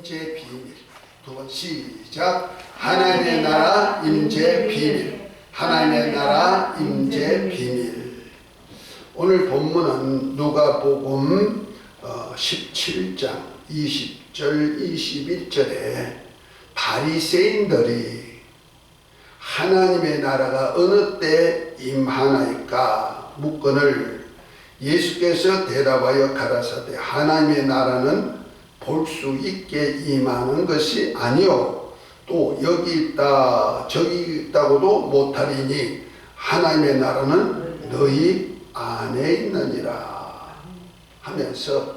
임재 비밀. 두 번 시작. 하나님의 나라 임재 비밀. 하나님의 나라 임재 비밀. 오늘 본문은 누가복음 17장 20절 21절에 바리새인들이 하나님의 나라가 어느 때 임하나이까 묻거늘 예수께서 대답하여 가라사대 하나님의 나라는 볼 수 있게 임하는 것이 아니요 또 여기 있다 저기 있다고도 못하리니 하나님의 나라는 너희 안에 있느니라 하면서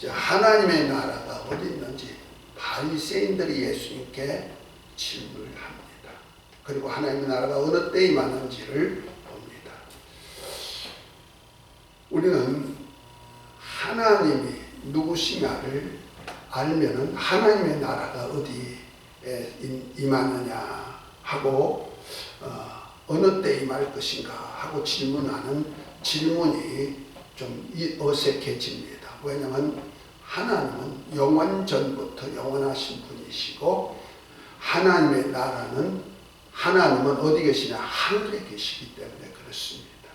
하나님의 나라가 어디 있는지 바리새인들이 예수님께 질문을 합니다. 그리고 하나님의 나라가 어느 때 임하는지를 봅니다. 우리는 하나님이 누구시냐를 알면은 하나님의 나라가 어디에 임하느냐 하고 어느 때 임할 것인가 하고 질문하는 질문이 좀 어색해집니다. 왜냐하면 하나님은 영원 전부터 영원하신 분이시고 하나님의 나라는 하나님은 어디 계시냐 하늘에 계시기 때문에 그렇습니다.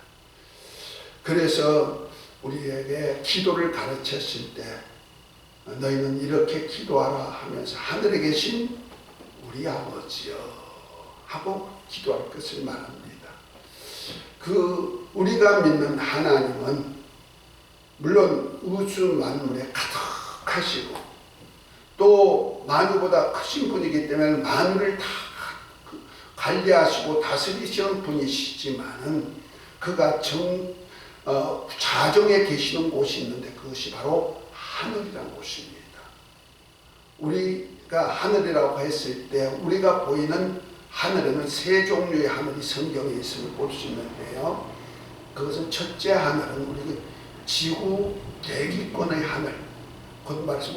그래서 우리에게 기도를 가르쳤을 때 너희는 이렇게 기도하라 하면서 하늘에 계신 우리 아버지여 하고 기도할 것을 말합니다. 우리가 믿는 하나님은 물론 우주 만물에 가득하시고 또 만유보다 크신 분이기 때문에 만유를 다 관리하시고 다스리시는 분이시지만은 그가 자정에 계시는 곳이 있는데 그것이 바로 하늘이라는 곳입니다. 우리가 하늘이라고 했을 때 우리가 보이는 하늘에는 세 종류의 하늘이 성경에 있음을 볼 수 있는데요. 그것은 첫째 하늘은 우리 지구 대기권의 하늘, 곧 말해서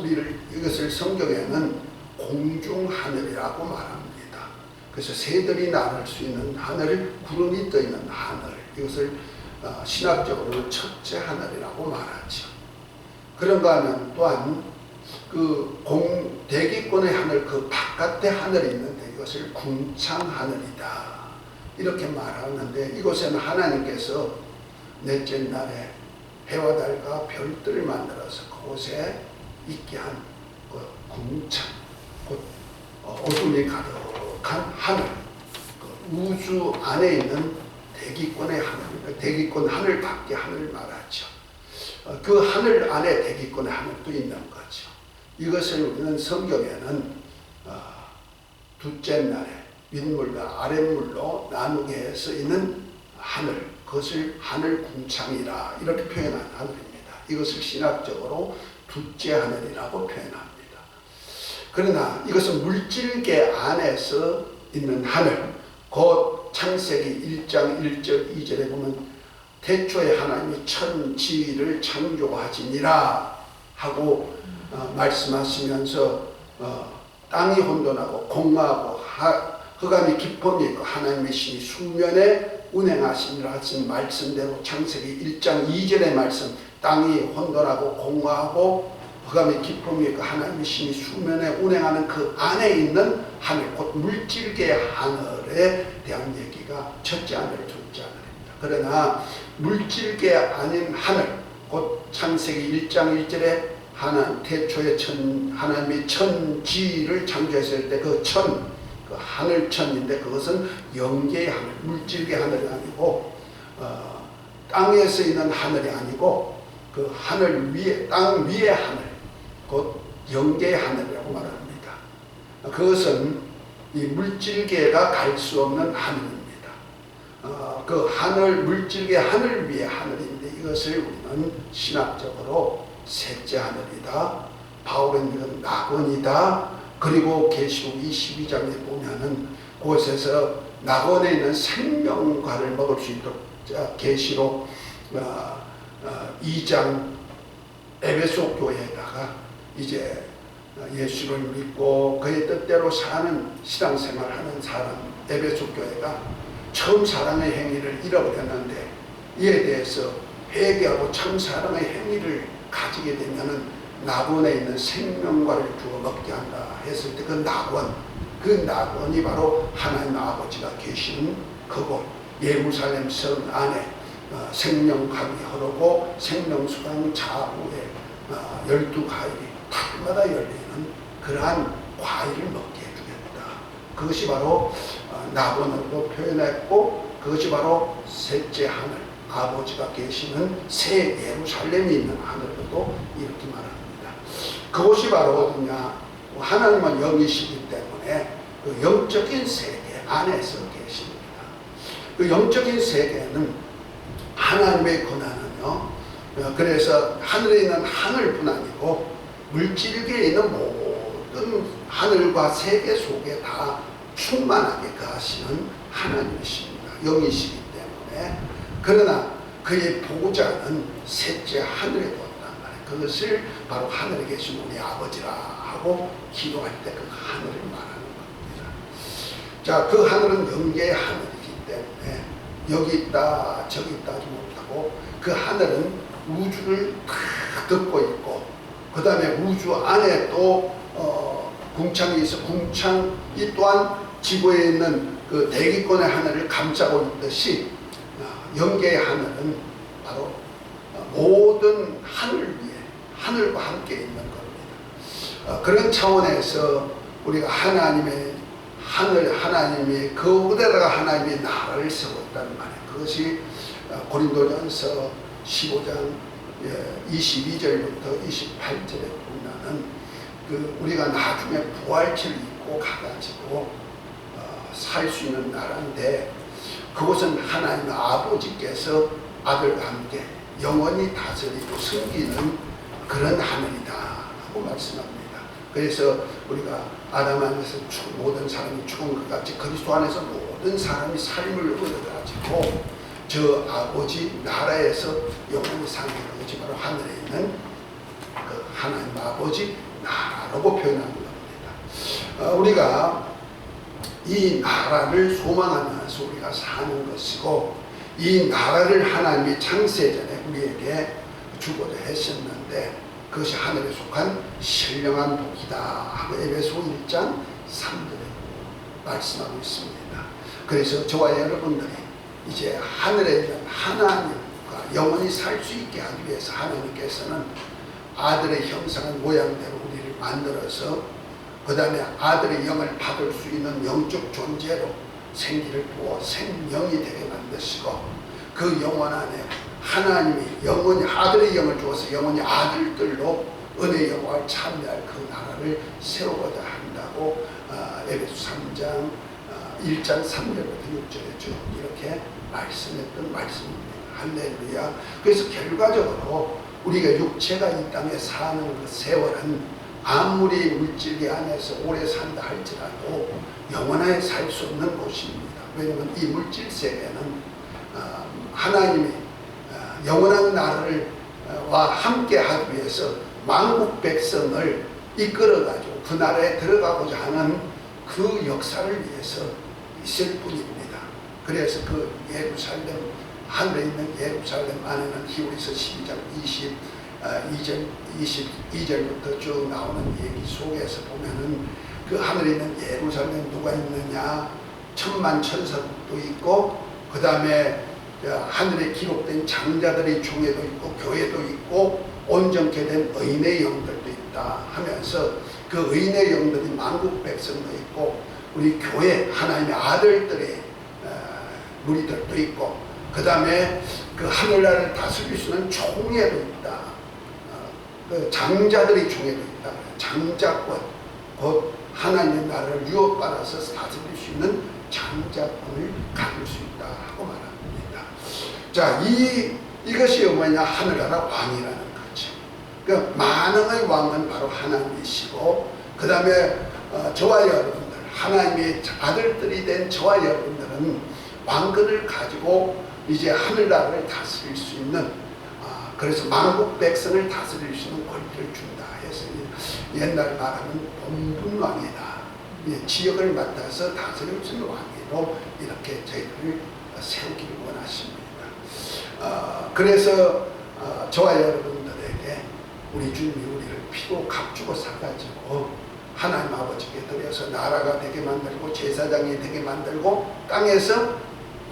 이것을 성경에는 공중하늘이라고 말합니다. 그래서 새들이 나를 수 있는 하늘, 구름이 떠 있는 하늘, 이것을 신학적으로는 첫째 하늘이라고 말하죠. 그런가 하면 또한 대기권의 하늘 그 바깥의 하늘이 있는데 이것을 궁창하늘이다 이렇게 말하는데 이곳에는 하나님께서 넷째 날에 해와 달과 별들을 만들어서 그곳에 있게 한 궁창, 곧 어둠이 가득한 하늘, 우주 안에 있는 대기권의 하늘, 대기권 하늘 밖의 하늘을 말하죠. 그 하늘 안에 대기권의 하늘도 있는 거죠. 이것을 우리는 성경에는 둘째 날에 윗물과 아랫물로 나누게 해서 있는 하늘, 그것을 하늘 궁창이라 이렇게 표현한 하늘입니다. 이것을 신학적으로 둘째 하늘이라고 표현합니다. 그러나 이것은 물질계 안에서 있는 하늘, 곧 창세기 1장 1절 2절에 보면 태초에 하나님이 천지를 창조하시니라 하고 말씀하시면서 땅이 혼돈하고 공허하고 흑암이 깊음이 있고 하나님의 신이 수면에 운행하시니라 하신 말씀대로 창세기 1장 2절의 말씀 땅이 혼돈하고 공허하고 흑암이 깊음이 있고 하나님의 신이 수면에 운행하는 그 안에 있는 하늘 곧 물질계의 하늘에 대한 얘기가 첫째 하늘 둘째 하늘입니다. 그러나 물질계 아닌 하늘 곧 창세기 1장 1절에 태초에 하나님이 천지를 창조했을 때 그 하늘천인데 그것은 영계의 하늘, 물질계 하늘이 아니고 땅에서 있는 하늘이 아니고 그 하늘 위에 땅 위의 하늘 곧 영계의 하늘이라고 말합니다. 그것은 이 물질계가 갈 수 없는 하늘입니다. 그 하늘 물질계 하늘 위의 하늘인데 이것을 우리는 신학적으로 셋째 하늘이다. 바울은 이건 낙원이다. 그리고 계시록 22장에 보면은 그곳에서 낙원에 있는 생명과를 먹을 수 있도록 계시록 2장 에베소 교회에다가 이제 예수를 믿고 그의 뜻대로 사는 신앙생활하는 사람 에베소 교회가 처음 사랑의 행위를 잃어버렸는데 이에 대해서 회개하고 참 사랑의 행위를 가지게 되면은 낙원에 있는 생명과를 주어 먹게 한다 했을 때 그 낙원이 바로 하나님 아버지가 계시는 그곳, 예루살렘 성 안에 생명강이 흐르고 생명수강 좌우에 12과일이 달마다 열리는 그러한 과일을 먹게 해주겠다. 그것이 바로 낙원으로 표현했고, 그것이 바로 셋째 하늘, 아버지가 계시는 새 예루살렘이 있는 하늘로도 이렇게 말합니다. 그것이 바로 어디냐? 하나님은 영이시기 때문에 그 영적인 세계 안에서 계십니다. 그 영적인 세계는 하나님의 권한은요, 그래서 하늘에 있는 하늘뿐 아니고 물질계에 있는 모든 하늘과 세계 속에 다 충만하게 거하시는 하나님이십니다. 영이시기 때문에. 그러나 그의 보좌는 셋째 하늘에 두었단 말이에요. 그것을 바로 하늘에 계신 우리 아버지라 하고 기도할 때 그 하늘을 말하는 겁니다. 자, 그 하늘은 영계의 하늘이기 때문에 여기 있다 저기 있다 하지 못하고 그 하늘은 우주를 다 덮고 있고, 그 다음에 우주 안에 또 궁창이 있어 궁창이 또한 지구에 있는 그 대기권의 하늘을 감싸고 있듯이 영계의 하늘은 바로 모든 하늘 위에 하늘과 함께 있는 겁니다. 그런 차원에서 우리가 하나님의 하늘, 하나님이 그곳에다가 하나님의 나라를 세웠다는 말이에요. 그것이 고린도전서 15장 22절부터 28절에 보면은 그 우리가 나중에 부활체를 입고 가가지고 살 수 있는 나라인데, 그것은 하나님 아버지께서 아들과 함께 영원히 다스리고 섬기는 그런 하늘이다 하고 말씀합니다. 그래서 우리가 아담 안에서 모든 사람이 죽은 것 같이 그리스도 안에서 모든 사람이 삶을 얻어가지고 저 아버지 나라에서 영원히 사는 것이 바로 하늘에 있는 그 하나님 아버지 나라라고 표현하는 겁니다. 우리가 이 나라를 소망하면서 우리가 사는 것이고, 이 나라를 하나님이 창세전에 우리에게 주고자 했었는데 그것이 하늘에 속한 신령한 복이다 하고 에베소 1장 3절에 말씀하고 있습니다. 그래서 저와 여러분들이 이제 하늘에 있는 하나님과 영원히 살 수 있게 하기 위해서 하나님께서는 아들의 형상한 모양대로 우리를 만들어서 그 다음에 아들의 영을 받을 수 있는 영적 존재로 생기를 부어 생명이 되게 만드시고, 그 영혼 안에 하나님이 영원히 아들의 영을 주어서 영원히 아들들로 은혜의 영광을 참여할 그 나라를 세우고자 한다고 에베소 3장 1장 3절부터 6절에 쭉 이렇게 말씀했던 말씀입니다. 할렐루야. 그래서 결과적으로 우리가 육체가 이 땅에 사는 그 세월은 아무리 물질계 안에서 오래 산다 할지라도 영원하게 살 수 없는 곳입니다. 왜냐하면 이 물질 세계는 하나님이 영원한 나라와 함께 하기 위해서 만국 백성을 이끌어가지고 그 나라에 들어가고자 하는 그 역사를 위해서 있을 뿐입니다. 그래서 그 예루살렘, 하늘에 있는 예루살렘 안에는 히브리서 12장 22절부터 쭉 나오는 얘기 속에서 보면은 그 하늘에 있는 예루살렘 누가 있느냐? 천만 천사도 있고, 그 다음에 하늘에 기록된 장자들의 총회도 있고 교회도 있고 온전케 된 의인의 영들도 있다 하면서 그 의인의 영들이 만국 백성도 있고 우리 교회 하나님의 아들들의 무리들도 있고, 그 다음에 그 하늘나라를 다스릴 수 있는 총회도 있다. 그 장자들의 총회도 있다. 장자권, 곧 하나님의 나라를 유업받아서 다스릴 수 있는 장자권을 가질 수 있다 하고 말합니다. 자, 이것이 뭐냐? 하늘나라 왕이라는 거죠. 그 만왕의 왕은 바로 하나님이시고, 그 다음에 저와 여러분들, 하나님의 아들들이 된 저와 여러분들은 왕권을 가지고 이제 하늘나라를 다스릴 수 있는, 그래서 만국 백성을 다스릴 수 있는 권리를 준다 해서 옛날 말하는 본분왕이다. 지역을 맡아서 다스릴 수 있는 왕으로 이렇게 저희들을 세우기를 원하십니다. 그래서 저와 여러분들에게 우리 주님이 우리를 피로 값주고 사가지고 하나님 아버지께 드려서 나라가 되게 만들고 제사장이 되게 만들고 땅에서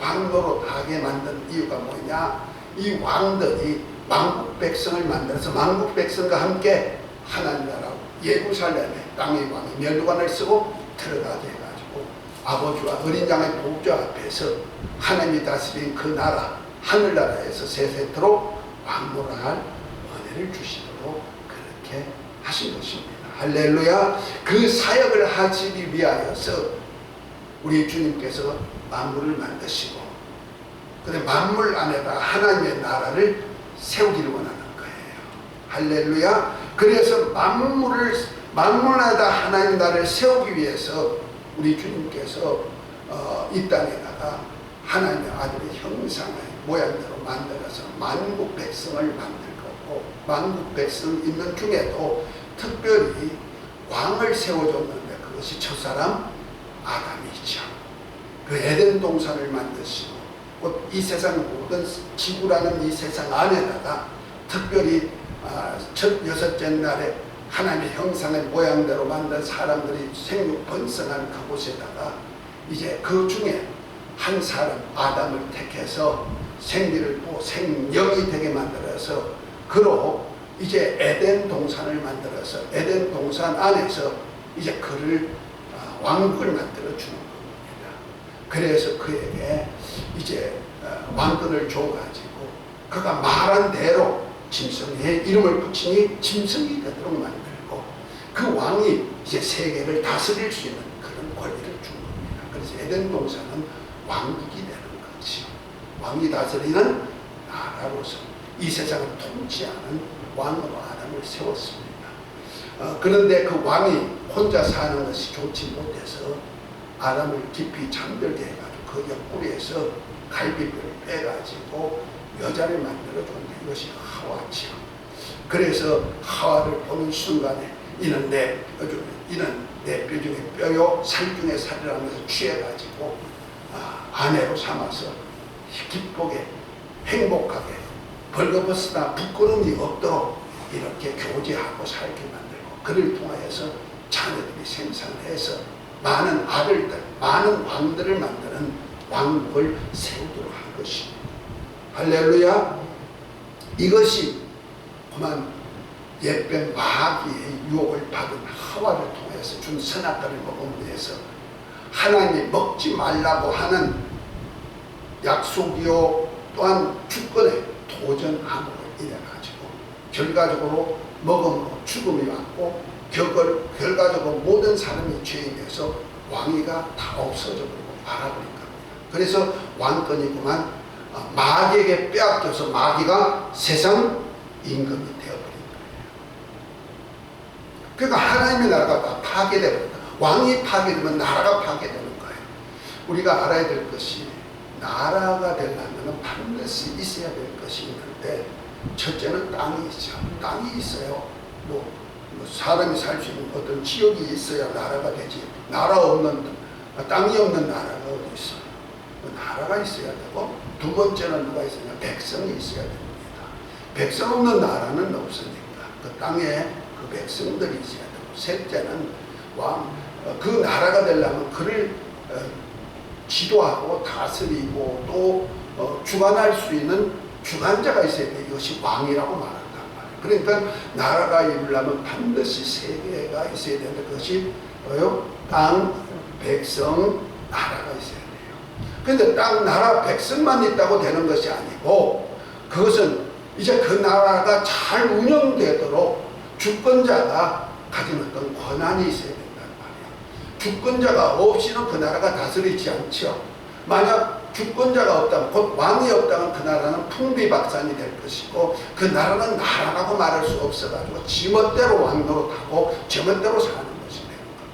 왕노로 하게 만든 이유가 뭐냐? 이 왕들이 왕국 백성을 만들어서 왕국 백성과 함께 하나님 나라 예루살렘의 땅의 왕이 면류관을 쓰고 들어가게 해가지고 아버지와 어린 양의 보좌 앞에서 하나님이 다스린 그 나라 하늘나라에서 세세토록 왕노할 은혜를 주시도록 그렇게 하신 것입니다. 할렐루야. 그 사역을 하시기 위하여서 우리 주님께서 만물을 만드시고 그런데 만물 안에다 하나님의 나라를 세우기를 원하는 거예요. 할렐루야. 그래서 만물 안에다 하나님의 나라를 세우기 위해서 우리 주님께서 이 땅에다가 하나님의 아들의 형상의 모양대로 만들어서 만국 백성을 만들 거고 만국 백성 있는 중에도 특별히 왕을 세워줬는데 그것이 첫사람 아담이죠. 그 에덴 동산을 만드시고 이 세상 모든 지구라는 이 세상 안에다가 특별히 첫 여섯째 날에 하나님의 형상의 모양대로 만든 사람들이 생육 번성한 그곳에다가 이제 그 중에 한 사람 아담을 택해서 생기를 또 생명이 되게 만들어서 그로 이제 에덴 동산을 만들어서 에덴 동산 안에서 이제 그를 왕국을 만들어 주는 겁니다. 그래서 그에게 이제 왕권을 줘가지고 그가 말한 대로 짐승의 이름을 붙이니 짐승이 되도록 만들고 그 왕이 이제 세계를 다스릴 수 있는 그런 권리를 준 겁니다. 그래서 에덴 동산은 왕국이 되는 거죠. 왕이 다스리는 나라로서 이 세상을 통치하는 왕으로 아담을 세웠습니다. 그런데 그 왕이 혼자 사는 것이 좋지 못해서 아담을 깊이 잠들게 해가지고 그 옆구리에서 갈비뼈를 빼가지고 여자를 만들어줬는데 이것이 하와죠. 그래서 하와를 보는 순간에 이는 내 뼈 중에 뼈요 살 중에 살이라면서 취해가지고 아내로 삼아서 기쁘게 행복하게 벌거벗으나 부끄러움이 없도록 이렇게 교제하고 살게 만들고 그를 통하여서 자녀들이 생산해서 많은 아들들, 많은 왕들을 만드는 왕국을 세우도록 한 것입니다. 할렐루야. 이것이 그만 옛뱀 마귀의 유혹을 받은 하와를 통해서 준 선악과를 먹음으로 해서 하나님이 먹지 말라고 하는 약속이요 또한 주권에 도전함으로 인해가지고 결과적으로 먹음으로 죽음이 왔고 결과적으로 모든 사람이 죄인에서 왕위가 다 없어져 버리고 말아버린 겁니다. 그래서 왕권이 그만 마귀에게 빼앗겨서 마귀가 세상 임금이 되어버린 거예요. 그러니까 하나님의 나라가 다 파괴되버린다. 왕이 파괴되면 나라가 파괴되는 거예요. 우리가 알아야 될 것이 나라가 되려면 반드시 있어야 될 것이 있는데 첫째는 땅이 있죠. 땅이 있어요. 뭐 사람이 살 수 있는 어떤 지역이 있어야 나라가 되지. 나라 없는 땅이 없는 나라가 어디 있어요. 나라가 있어야 되고 두 번째는 누가 있으냐? 백성이 있어야 됩니다. 백성 없는 나라는 없으니까 그 땅에 그 백성들이 있어야 되고 셋째는 그 나라가 되려면 그를 지도하고 다스리고 또 주관할 수 있는 주관자가 있어야 돼. 이것이 왕이라고 말한단 말이에요. 그러니까 나라가 이루려면 반드시 세계가 있어야 되는데 그것이 뭐요? 땅, 백성, 나라가 있어야 돼요. 그런데 땅, 나라, 백성만 있다고 되는 것이 아니고 그것은 이제 그 나라가 잘 운영되도록 주권자가 가진 어떤 권한이 있어야 된단 말이에요. 주권자가 없이는 그 나라가 다스리지 않죠. 만약 주권자가 없다면 곧 왕이 없다면 그 나라는 풍비박산이 될 것이고 그 나라는 나라라고 말할 수 없어가지고 지멋대로 왕노릇하고 지멋대로 사는 것이 되는 겁니다.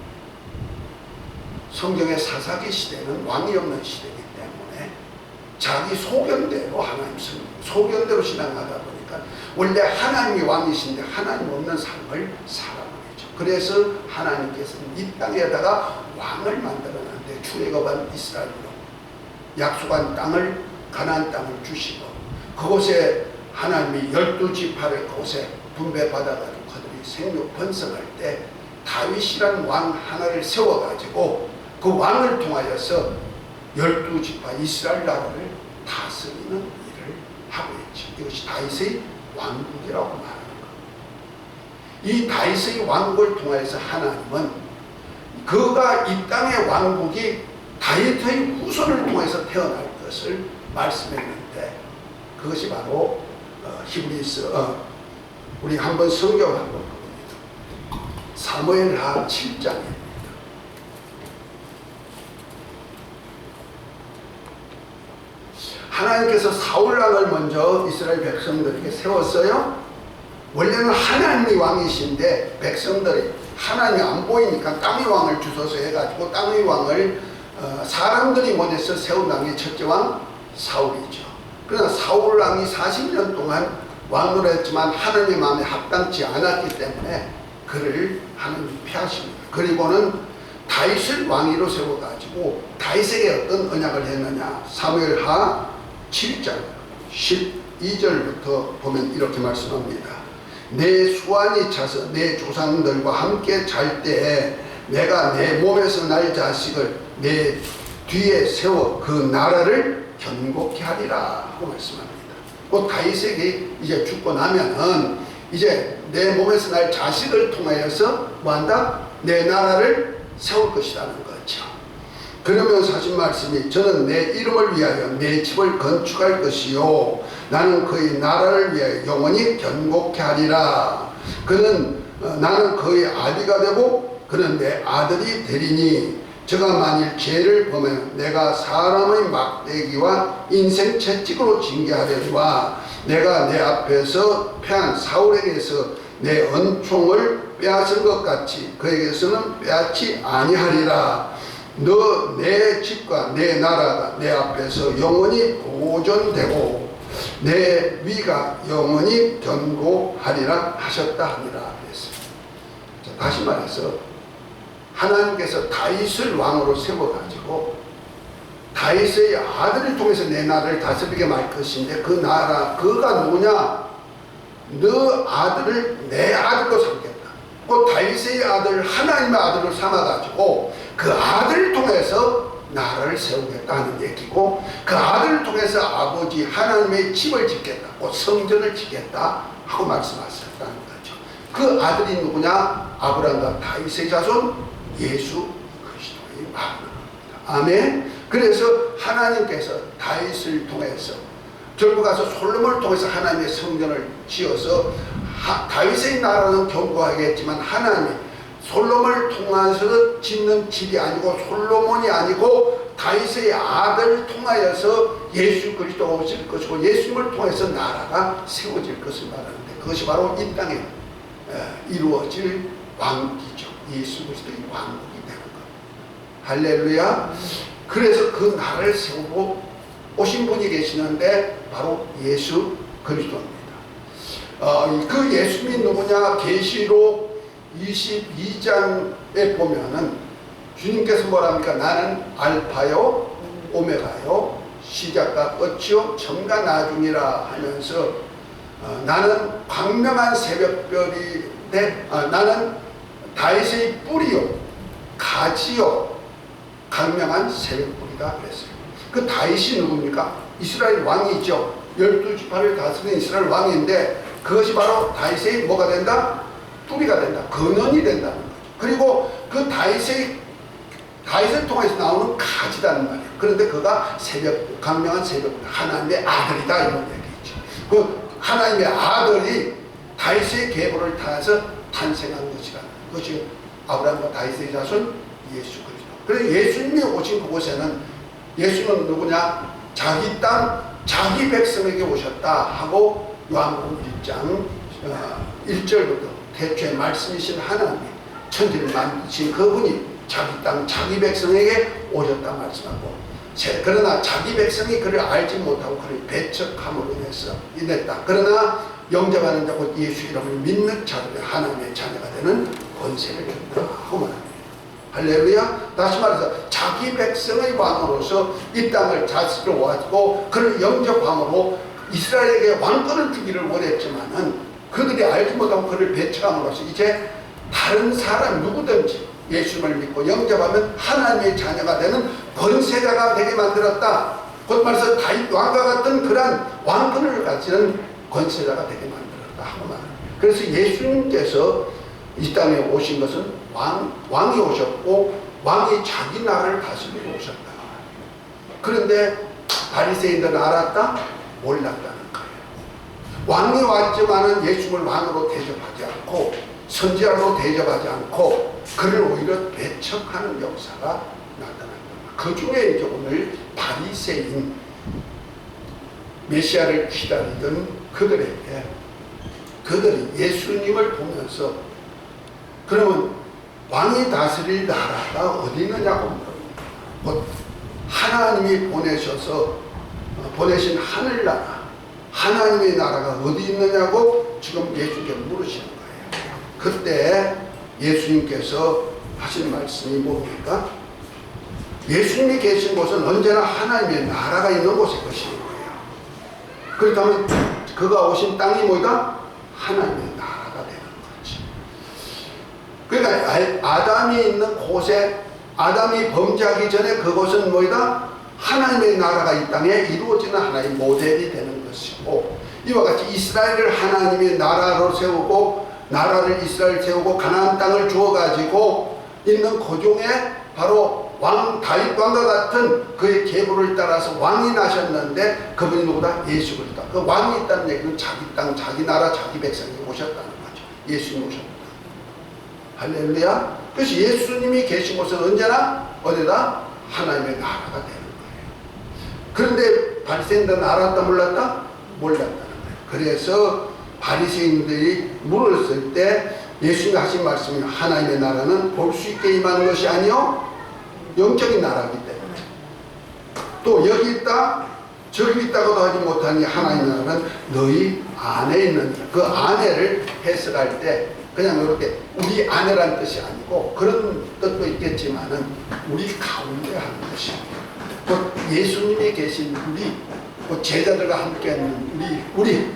성경의 사사기 시대는 왕이 없는 시대이기 때문에 자기 소견대로 하나님 소견대로 신앙하다 보니까 원래 하나님이 왕이신데 하나님 없는 삶을 살아버리죠. 그래서 하나님께서는 이 땅에다가 왕을 만들어놨는데 출애굽한 이스라엘로 약속한 땅을 가나안 땅을 주시고 그곳에 하나님이 12지파를 그곳에 분배받아가지고 그들이 생육 번성할 때 다윗이라는 왕 하나를 세워가지고 그 왕을 통하여서 12지파 이스라엘 나라를 다스리는 일을 하고 있죠. 이것이 다윗의 왕국이라고 말하는 것. 이 다윗의 왕국을 통하여서 하나님은 그가 이 땅의 왕국이 다윗의 후손을 통해서 태어날 것을 말씀했는데 그것이 바로 히브리서 우리 한번 성경을 한번 봅니다. 사무엘하 7장입니다. 하나님께서 사울왕을 먼저 이스라엘 백성들에게 세웠어요. 원래는 하나님이 왕이신데 백성들이 하나님이 안 보이니까 땅의 왕을 주소서 해가지고 땅의 왕을 사람들이 원해서 세운 왕이 첫째 왕 사울이죠. 그러나 사울왕이 40년 동안 왕으로 했지만 하나님 마음에 합당치 않았기 때문에 그를 하나님이 피하십니다. 그리고는 다윗을 왕위로 세워가지고 다윗에게 어떤 언약을 했느냐. 사무엘하 7장 12절부터 보면 이렇게 말씀합니다. 내 수완이 차서 내 조상들과 함께 잘 때에 내가 내 몸에서 날 자식을 내 뒤에 세워 그 나라를 견고케 하리라 하고 말씀합니다. 그 다윗에게 이제 죽고 나면은 이제 내 몸에서 날 자식을 통하여서 뭐한다? 내 나라를 세울 것이라는 거죠. 그러면서 하신 말씀이 저는 내 이름을 위하여 내 집을 건축할 것이요 나는 그의 나라를 위하여 영원히 견고케 하리라. 그는 나는 그의 아비가 되고 그는 내 아들이 되리니 저가 만일 죄를 범하면 내가 사람의 막대기와 인생 채찍으로 징계하려니와 내가 내 앞에서 패한 사울에게서 내 은총을 빼앗은 것 같이 그에게서는 빼앗지 아니하리라. 너 내 집과 내 나라가 내 앞에서 영원히 보존되고 내 위가 영원히 견고하리라 하셨다 하니라 그랬습니다. 자, 다시 말해서 하나님께서 다윗을 왕으로 세워가지고 다윗의 아들을 통해서 내 나라를 다스리게 말 것인데 그 나라 그가 누구냐? 너 아들을 내 아들로 삼겠다. 그 다윗의 아들 하나님의 아들로 삼아가지고 그 아들을 통해서 나라를 세우겠다 하는 얘기고 그 아들을 통해서 아버지 하나님의 집을 짓겠다. 그 성전을 짓겠다 하고 말씀하셨다는 거죠. 그 아들이 누구냐? 아브라함과 다윗의 자손 예수 그리스도의 아들입니다. 아멘. 그래서 하나님께서 다윗을 통해서 결국 가서 솔로몬을 통해서 하나님의 성전을 지어서 다윗의 나라는 견고하겠지만 하나님이 솔로몬을 통해서 짓는 집이 아니고 솔로몬이 아니고 다윗의 아들을 통하여서 예수 그리스도가 오실 것이고 예수님을 통해서 나라가 세워질 것을 말하는데 그것이 바로 이 땅에 이루어질 왕국이죠. 예수 그리스도의 왕국이 되는 것. 할렐루야. 그래서 그 나라를 세우고 오신 분이 계시는데 바로 예수 그리스도입니다. 그 예수님이 누구냐? 계시록 22장에 보면은 주님께서 뭐랍니까? 나는 알파요 오메가요 시작과 끝이요 처음과 나중이라 하면서 나는 광명한 새벽별이 나는 다윗의 뿌리요 가지요 광명한 새벽뿌리다 그랬어요. 그 다윗이 누굽니까? 이스라엘 왕이죠. 12지파를 다스리는 이스라엘 왕인데 그것이 바로 다윗의 뭐가 된다? 뿌리가 된다. 근원이 된다는 거죠. 그리고 그 다윗을 통해서 나오는 가지다는 말이에요. 그런데 그가 강명한 새벽 하나님의 아들이다 이런 얘기죠. 그 하나님의 아들이 다윗의 계보를 타서 탄생한 것이라는 것이 아브라함과 다윗의 자손 예수 그리스도. 그래서 예수님이 오신 그곳에는 예수는 누구냐? 자기 땅 자기 백성에게 오셨다 하고 요한복음 1장 1절부터 태초에 말씀이신 하나님 천지를 만드신 그분이 자기 땅 자기 백성에게 오셨다 말씀하고 그러나 자기 백성이 그를 알지 못하고 그를 배척함으로 인했다. 그러나 영접하는 자 곧 예수 이름을 믿는 자들의 하나님의 자녀가 되는 권세를 준다 하고 말합니다. 할렐루야. 다시 말해서 자기 백성의 왕으로서 이 땅을 다스려 와지고 그를 영접함으로 이스라엘에게 왕권을 주기를 원했지만은 그들이 알지 못하고 그를 배척함으로써 이제 다른 사람 누구든지 예수를 믿고 영접하면 하나님의 자녀가 되는 권세자가 되게 만들었다. 곧 말해서 다윗 왕과 같은 그러한 왕권을 가지는 권세자가 되게 만들었다 하고 말합니다. 그래서 예수님께서 이 땅에 오신 것은 왕이 오셨고 왕이 자기 나라를 다스리러 오셨다. 그런데 바리새인들은 알았다? 몰랐다는 거예요. 왕이 왔지만은 예수를 왕으로 대접하지 않고 선지자로 대접하지 않고 그를 오히려 배척하는 역사가 나타납니다. 그 중에 이제 오늘 바리새인 메시아를 기다리던 그들에게 그들이 예수님을 보면서 그러면 왕이 다스릴 나라가 어디 있느냐고 물어봅니다. 곧 하나님이 보내신 하늘나라 하나님의 나라가 어디 있느냐고 지금 예수님께 물으시는 거예요. 그때 예수님께서 하신 말씀이 뭡니까? 예수님이 계신 곳은 언제나 하나님의 나라가 있는 곳일 것인 거예요. 그렇다면 그가 오신 땅이 뭐다? 하나님의 나라가 되는 거지. 그러니까 아담이 있는 곳에 아담이 범죄하기 전에 그곳은 뭐다? 하나님의 나라가 이 땅에 이루어지는 하나의 모델이 되는 것이고 이와 같이 이스라엘을 하나님의 나라로 세우고 나라를 이스라엘 세우고 가나안 땅을 주어가지고 있는 그 중에 바로 왕 다윗 왕과 같은 그의 계보를 따라서 왕이 나셨는데 그분이 누구다? 예수 그리스도. 그 왕이 있다는 얘기는 자기 땅, 자기 나라, 자기 백성이 오셨다는 거죠. 예수님이 오셨다. 할렐루야. 그래서 예수님이 계신 곳은 언제나 어디다? 하나님의 나라가 되는 거예요. 그런데 바리새인들은 알았다 몰랐다? 몰랐다는 거예요. 그래서 바리새인들이 물었을 때 예수님이 하신 말씀이 하나님의 나라는 볼 수 있게 임하는 것이 아니요 영적인 나라이기 때문에 또 여기 있다 저기 있다고도 하지 못하니 하나님의 나라는 너희 안에 있는 그 안에를 해석할 때 그냥 이렇게 우리 안에라는 뜻이 아니고 그런 뜻도 있겠지만은 우리 가운데 하는 것입니다. 곧 예수님이 계신 우리 제자들과 함께하는 우리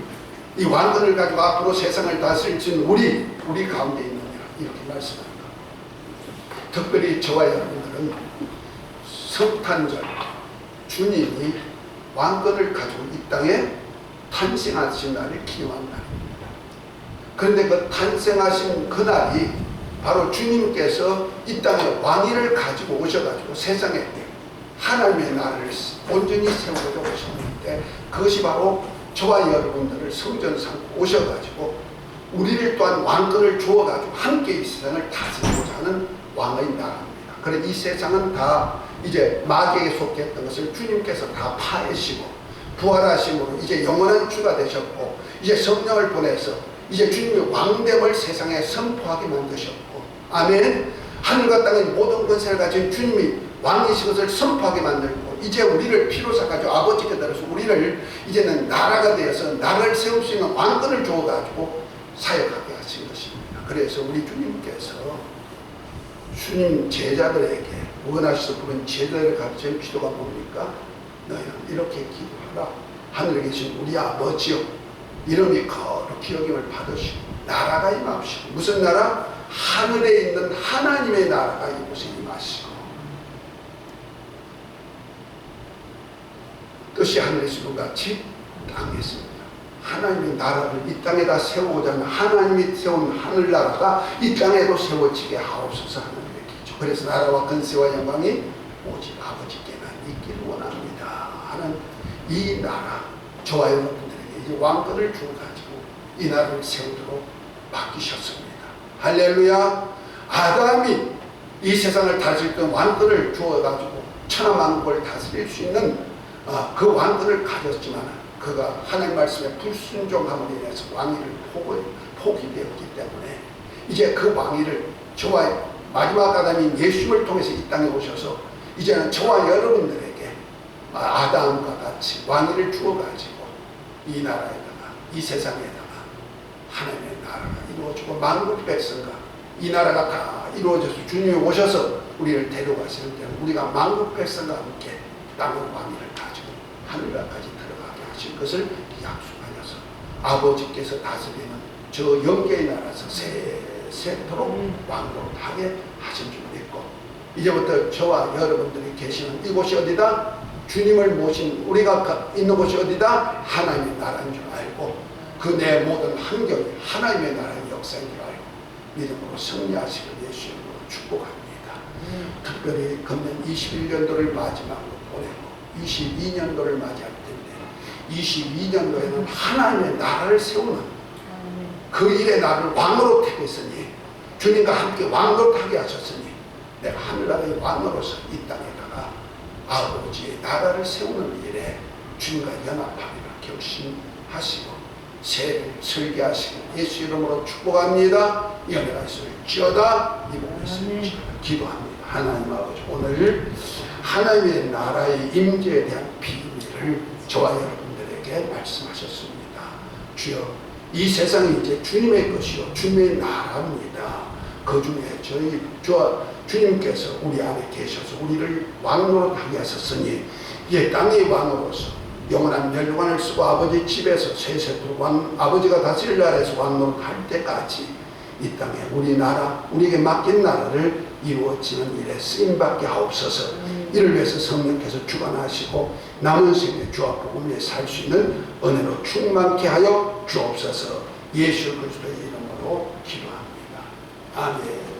이 왕권을 가지고 앞으로 세상을 다스릴 수 있는 우리 가운데 있느냐 이렇게 말씀합니다. 특별히 저와 여러분들은 성탄절 주님이 왕권을 가지고 이 땅에 탄생하신 날을 기념한 날입니다. 그런데 그 탄생하신 그날이 바로 주님께서 이 땅에 왕위를 가지고 오셔가지고 세상에 하나님의 나라를 온전히 세우고자 오셨는데 그것이 바로 저와 여러분들을 성전 삼고 오셔가지고 우리를 또한 왕권을 주어가지고 함께 이 세상을 다스리고자 하는 왕의 나라입니다. 그래 이 세상은 다 이제 마귀에게 속했던 것을 주님께서 다 파해시고 부활하심으로 이제 영원한 주가 되셨고 이제 성령을 보내서 이제 주님의 왕됨을 세상에 선포하게 만드셨고 아멘. 하늘과 땅의 모든 권세를 가진 주님이 왕이신 것을 선포하게 만들고 이제 우리를 피로 삭아가지고 아버지께 따라서 우리를 이제는 나라가 되어서 나라를 세울 수 있는 왕권을 주어가지고 사역하게 하신 것입니다. 그래서 우리 주님께서 주님 제자들에게 원하시서 부른 제자들을 가르치는 기도가 뭡니까? 너희는 이렇게 기도하라. 하늘에 계신 우리 아버지여 이름이 거룩히 여김을 받으시고 나라가 임하시고 무슨 나라? 하늘에 있는 하나님의 나라가 이곳에 임하시고 뜻이 하늘에서 이룬 같이 땅에서입니다. 하나님의 나라를 이 땅에다 세우고자 하는 하나님이 세운 하늘나라가 이 땅에도 세워지게 하옵소서 하는 얘기죠. 그래서 나라와 권세와 영광이 오직 아버지께만 있기를 원합니다 하는 이 나라 저와 여러분들에게 이제 왕권을 주어가지고 이 나라를 세우도록 맡기셨습니다. 할렐루야. 아담이 이 세상을 다스릴 때 왕권을 주어가지고 천하만국을 다스릴 수 있는 그 왕권을 가졌지만 그가 하나님 말씀에 불순종함으로 인해서 왕위를 포기되었기 때문에 이제 그 왕위를 저와 마지막 아담인 예수님을 통해서 이 땅에 오셔서 이제는 저와 여러분들에게 아담과 같이 왕위를 주어가지고 이 나라에다가 이 세상에다가 하나님의 나라가 이루어지고 만국 백성과 이 나라가 다 이루어져서 주님이 오셔서 우리를 데려가시는 데 우리가 만국 백성과 함께 땅의 왕위를 가지고 하늘나라까지 들어가게 하실 것을 약속하셔서 아버지께서 다스리는 저 영계의 나라에서 세세토록 왕노릇하게 하신 줄 믿고 이제부터 저와 여러분들이 계시는 이곳이 어디다? 주님을 모신 우리가 있는 곳이 어디다? 하나님의 나라인 줄 알고 그 내 모든 환경이 하나님의 나라의 역사인 줄 알고 믿음으로 승리하시길 예수 이름으로 축복합니다. 특별히 금년 21년도를 마지막으로 보내고 22년도를 맞이할 텐데 22년도에는 하나님의 나라를 세우는 그 일에 나를 왕으로 택했으니 주님과 함께 왕노릇하게 하셨으니 내가 하늘나라의 왕으로서 이 땅에다가 아버지의 나라를 세우는 일에 주님과 연합하기를 결심하시고 새해를 설계하시고 예수 이름으로 축복합니다. 연애가 있을지어다. 이 몸에 기도합니다. 하나님 아버지, 오늘 하나님의 나라의 임재에 대한 비밀을 저와 여러분들에게 말씀하셨습니다. 주여, 이 세상이 이제 주님의 것이요 주님의 나라입니다. 그 중에 저와 주님께서 우리 안에 계셔서 우리를 왕노릇하게 하셨으니 이제 땅의 왕으로서 영원한 멸관을 쓰고 아버지 집에서 세세토록 아버지가 다스릴 나라에서 왕노릇할 때까지 이 땅에 우리 나라, 우리에게 맡긴 나라를 이루어지는 일에 쓰임받게 하옵소서. 이를 위해서 성령께서 주관하시고 남은 생에 주와 복음 위에 살 수 있는 은혜로 충만케 하여 주옵소서. 예수 그리스도의 이름으로 기도합니다. 아멘.